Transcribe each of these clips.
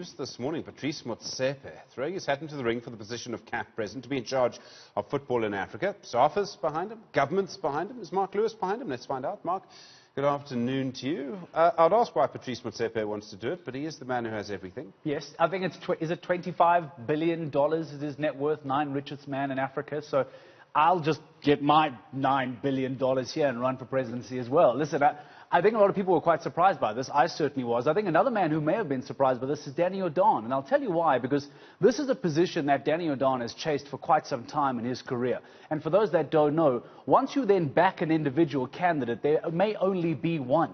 news this morning. Patrice Motsepe throwing his hat into the ring for the position of CAF president to be in charge of football in Africa. SAFA's behind him, government's behind him. Is Marc Lewis behind him? Let's find out. Marc, good afternoon to you. I'd ask why Patrice Motsepe wants to do it, but he is the man who has everything. Yes, I think is it $25 billion is his net worth, 9th richest man in Africa. So I'll just get my $9 billion here and run for presidency as well. Listen, I think a lot of people were quite surprised by this. I certainly was. I think another man who may have been surprised by this is Danny Jordaan. And I'll tell you why, because this is a position that Danny Jordaan has chased for quite some time in his career. And for those that don't know, once you then back an individual candidate, there may only be one.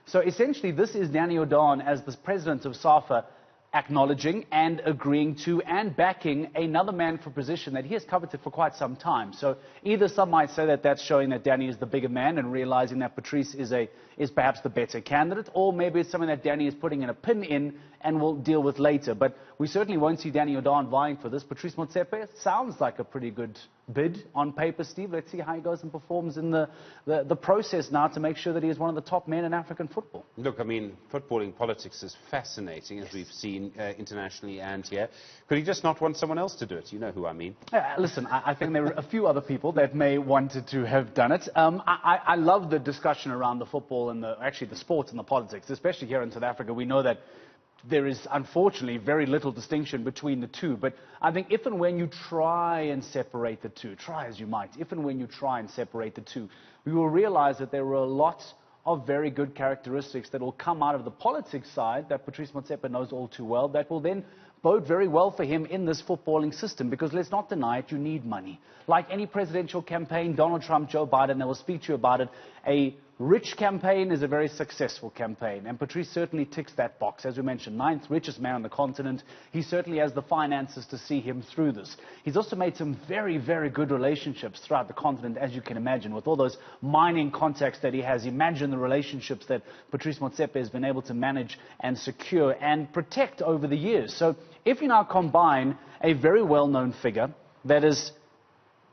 So essentially, this is Danny Jordaan as the president of SAFA acknowledging and agreeing to and backing another man for position that he has coveted for quite some time. So either some might say that that's showing that Danny is the bigger man and realizing that Patrice is perhaps the better candidate, or maybe it's something that Danny is putting in a pin in and will deal with later. But we certainly won't see Danny Jordaan vying for this. Patrice Motsepe sounds like a pretty good bid on paper, Steve. Let's see how he goes and performs in the process now to make sure that he is one of the top men in African football. Look, I mean, footballing politics is fascinating, as we've seen internationally and here. Could he just not want someone else to do it? You know who I mean. Listen, I think there are a few other people that may wanted to have done it. I love the discussion around the football and actually the sports and the politics, especially here in South Africa. We know that there is, unfortunately, very little distinction between the two. But I think if and when you try and separate the two, try as you might, if and when you try and separate the two, we will realize that there are a lot of very good characteristics that will come out of the politics side that Patrice Motsepe knows all too well, that will then bode very well for him in this footballing system, because let's not deny it, you need money. Like any presidential campaign, Donald Trump, Joe Biden, they will speak to you about it. A rich campaign is a very successful campaign, and Patrice certainly ticks that box. As we mentioned, 9th richest man on the continent. He certainly has the finances to see him through this. He's also made some very, very good relationships throughout the continent, as you can imagine, with all those mining contacts that he has. Imagine the relationships that Patrice Motsepe has been able to manage and secure and protect over the years. So if you now combine a very well-known figure that has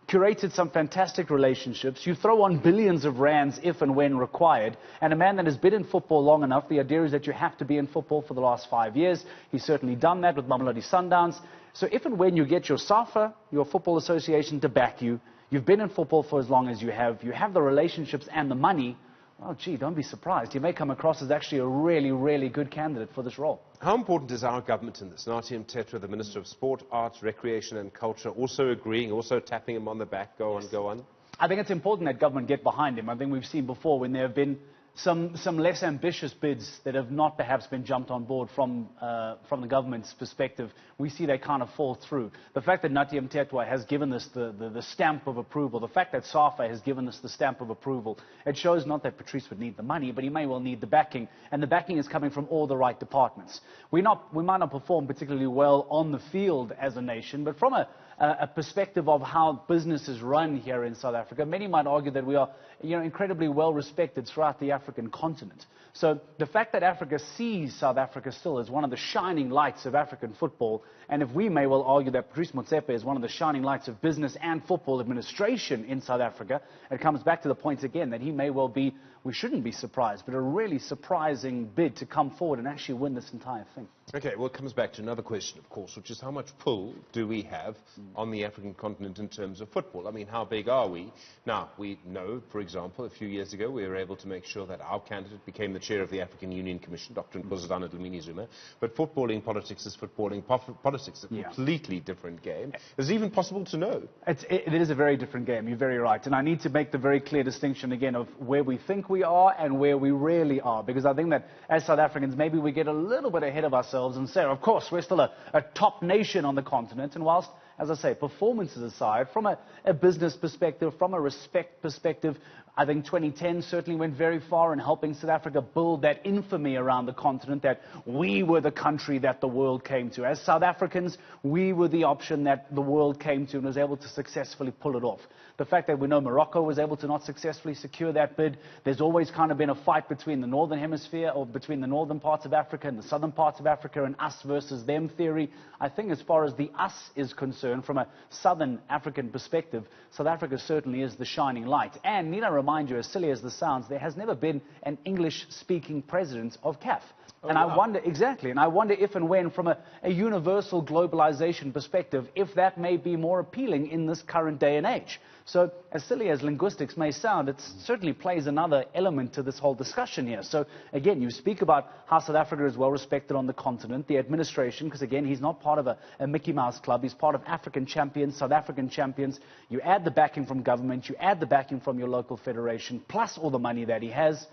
curated some fantastic relationships, you throw on billions of rands if and when required, and a man that has been in football long enough, the idea is that you have to be in football for the last 5 years. He's certainly done that with Mamelodi Sundowns. So if and when you get your SAFA, your football association, to back you, you've been in football for as long as you have the relationships and the money, well, gee, don't be surprised. You may come across as actually a really, really good candidate for this role. How important is our government in this? Nathi Mthethwa, the Minister of Sport, Arts, Recreation and Culture, also agreeing, also tapping him on the back. Go on. I think it's important that government get behind him. I think we've seen before when there have been some less ambitious bids that have not perhaps been jumped on board from the government's perspective, we see they kind of fall through. The fact that Nathi Mthethwa has given us the stamp of approval, the fact that SAFA has given us the stamp of approval, it shows not that Patrice would need the money, but he may well need the backing, and the backing is coming from all the right departments. We might not perform particularly well on the field as a nation, but from a perspective of how business is run here in South Africa, many might argue that we are incredibly well respected throughout the African continent. So the fact that Africa sees South Africa still as one of the shining lights of African football, and if we may well argue that Patrice Motsepe is one of the shining lights of business and football administration in South Africa, it comes back to the point again that he may well be, we shouldn't be surprised, but a really surprising bid to come forward and actually win this entire thing. Okay, well, it comes back to another question, of course, which is how much pull do we have on the African continent in terms of football? I mean, how big are we? Now, we know, for example, a few years ago, we were able to make sure that our candidate became the chair of the African Union Commission, Dr. Nkosazana Dlamini-Zuma. But footballing politics is footballing politics, a completely different game. Is it even possible to know? It is a very different game, you're very right. And I need to make the very clear distinction again of where we think we are and where we really are. Because I think that as South Africans, maybe we get a little bit ahead of ourselves and say, of course, we're still a top nation on the continent. And whilst, as I say, performances aside, from a business perspective, from a respect perspective, I think 2010 certainly went very far in helping South Africa build that infamy around the continent that we were the country that the world came to. As South Africans, we were the option that the world came to and was able to successfully pull it off. The fact that we know Morocco was able to not successfully secure that bid, there's always kind of been a fight between the northern hemisphere or between the northern parts of Africa and the southern parts of Africa and us versus them theory. I think as far as the us is concerned, from a southern African perspective, South Africa certainly is the shining light. And need I remind you, as silly as this sounds, there has never been an English-speaking president of CAF. And I wonder, exactly, and I wonder if and when, from a universal globalization perspective, if that may be more appealing in this current day and age. So, as silly as linguistics may sound, it certainly plays another element to this whole discussion here. So, again, you speak about how South Africa is well respected on the continent, the administration, because again, he's not part of a Mickey Mouse club, he's part of African champions, South African champions. You add the backing from government, you add the backing from your local federation, plus all the money that he has.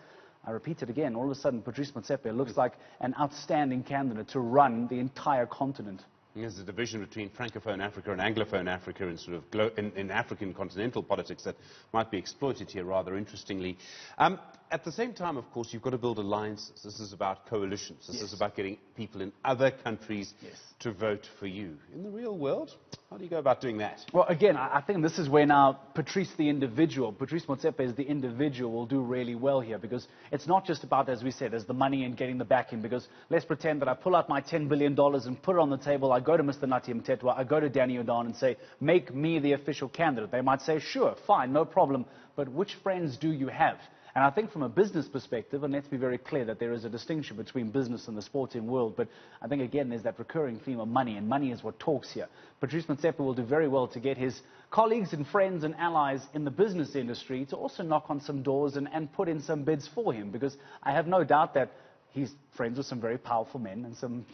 I repeat it again, all of a sudden Patrice Motsepe looks like an outstanding candidate to run the entire continent. There's a division between Francophone Africa and Anglophone Africa in sort of in African continental politics that might be exploited here rather interestingly. At the same time, of course, you've got to build alliances. This is about coalitions. This is about getting people in other countries to vote for you. In the real world, how do you go about doing that? Well, again, I think this is where now Patrice the individual, Patrice Motsepe as the individual will do really well here, because it's not just about, as we said, as the money and getting the backing, because let's pretend that I pull out my $10 billion and put it on the table, I go to Mr. Nathi Mthethwa, I go to Danny O'Don and say, make me the official candidate. They might say, sure, fine, no problem, but which friends do you have? And I think from a business perspective, and let's be very clear that there is a distinction between business and the sporting world, but I think, again, there's that recurring theme of money, and money is what talks here. Patrice Motsepe will do very well to get his colleagues and friends and allies in the business industry to also knock on some doors and put in some bids for him, because I have no doubt that he's friends with some very powerful men and some,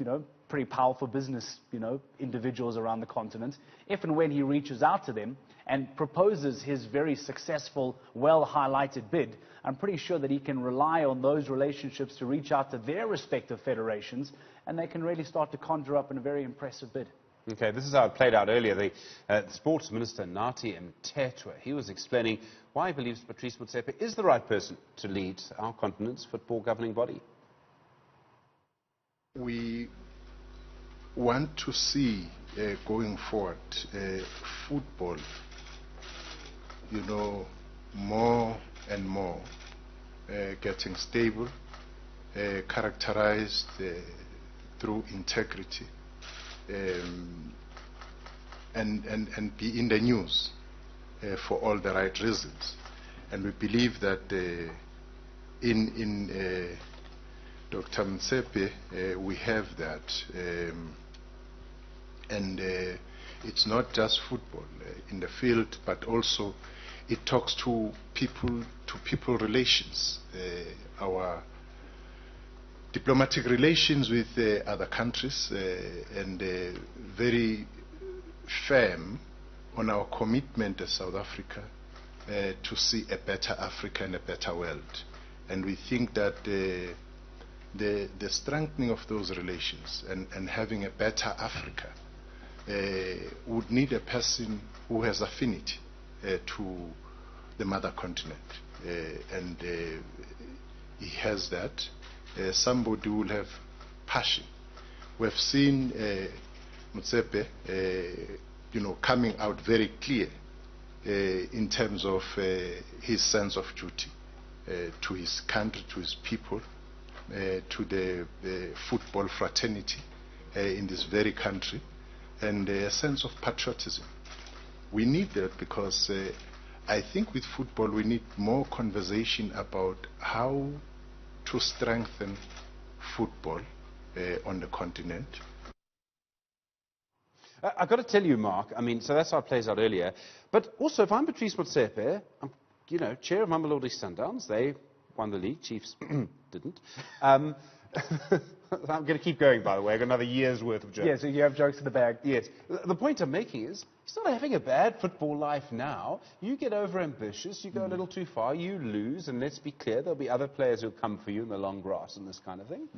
pretty powerful business, individuals around the continent. If and when he reaches out to them and proposes his very successful, well-highlighted bid, I'm pretty sure that he can rely on those relationships to reach out to their respective federations, and they can really start to conjure up in a very impressive bid. Okay, this is how it played out earlier. The Sports Minister Nathi Mthethwa, he was explaining why he believes Patrice Motsepe is the right person to lead our continent's football governing body. We want to see, going forward, football, more and more getting stable, characterized through integrity, and be in the news for all the right reasons. And we believe that in Dr. Motsepe, we have that. And it's not just football in the field, but also it talks to people relations, our diplomatic relations with other countries, and very firm on our commitment as South Africa to see a better Africa and a better world. And we think that the strengthening of those relations and having a better Africa would need a person who has affinity to the mother continent, and he has that. Somebody will have passion. We have seen Motsepe, coming out very clear in terms of his sense of duty to his country, to his people, to the football fraternity in this very country, and a sense of patriotism. We need that because I think with football we need more conversation about how to strengthen football on the continent. I've got to tell you, Mark, so that's how it plays out earlier. But also, if I'm Patrice Motsepe, I'm, chair of Mamelodi Sundowns, they won the league, Chiefs didn't. I'm going to keep going, by the way. I've got another year's worth of jokes. Yeah, so you have jokes in the bag. Yes. The point I'm making is, he's not having a bad football life now. You get over-ambitious, you go a little too far, you lose, and let's be clear, there'll be other players who'll come for you in the long grass and this kind of thing.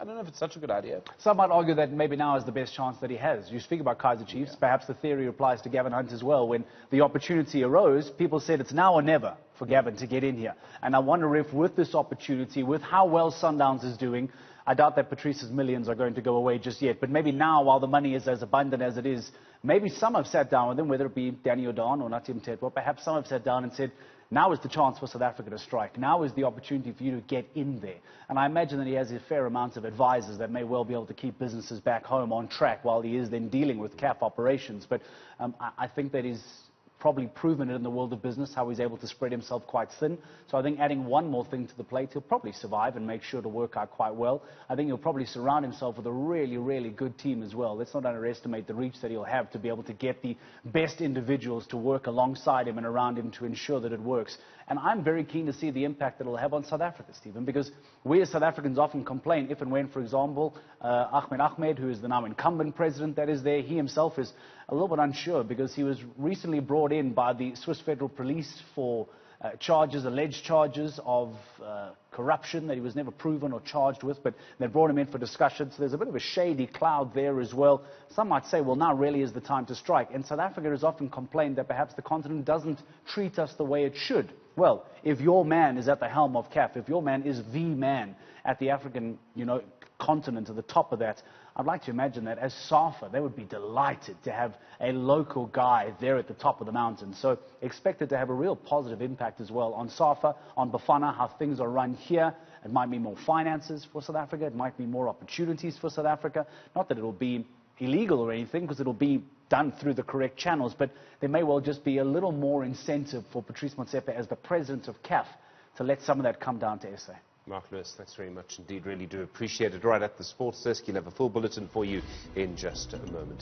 I don't know if it's such a good idea. Some might argue that maybe now is the best chance that he has. You speak about Kaizer Chiefs, perhaps the theory applies to Gavin Hunt as well. When the opportunity arose, people said it's now or never for Gavin to get in here. And I wonder if with this opportunity, with how well Sundowns is doing, I doubt that Patrice's millions are going to go away just yet. But maybe now, while the money is as abundant as it is, maybe some have sat down with him, whether it be Danny O'Don or Nathi Mthethwa, perhaps some have sat down and said, now is the chance for South Africa to strike. Now is the opportunity for you to get in there. And I imagine that he has a fair amount of advisors that may well be able to keep businesses back home on track while he is then dealing with CAF operations. But I think that his probably proven it in the world of business, how he's able to spread himself quite thin. So I think adding one more thing to the plate, he'll probably survive and make sure to work out quite well. I think he'll probably surround himself with a really, really good team as well. Let's not underestimate the reach that he'll have to be able to get the best individuals to work alongside him and around him to ensure that it works. And I'm very keen to see the impact that it'll have on South Africa, Stephen, because we as South Africans often complain if and when, for example, Ahmed, who is the now incumbent president that is there, he himself is a little bit unsure because he was recently brought in by the Swiss Federal Police for alleged charges of corruption that he was never proven or charged with, but they brought him in for discussion. So there's a bit of a shady cloud there as well. Some might say, well, now really is the time to strike. And South Africa has often complained that perhaps the continent doesn't treat us the way it should. Well, if your man is at the helm of CAF, if your man is the man at the African, continent, at the top of that, I'd like to imagine that as SAFA, they would be delighted to have a local guy there at the top of the mountain. So expect it to have a real positive impact as well on SAFA, on Bafana, how things are run here. It might mean more finances for South Africa. It might mean more opportunities for South Africa. Not that it'll be illegal or anything, because it'll be done through the correct channels, but there may well just be a little more incentive for Patrice Motsepe as the president of CAF to let some of that come down to SA. Marc Lewis, thanks very much indeed. Really do appreciate it. Right at the sports desk, you'll have a full bulletin for you in just a moment.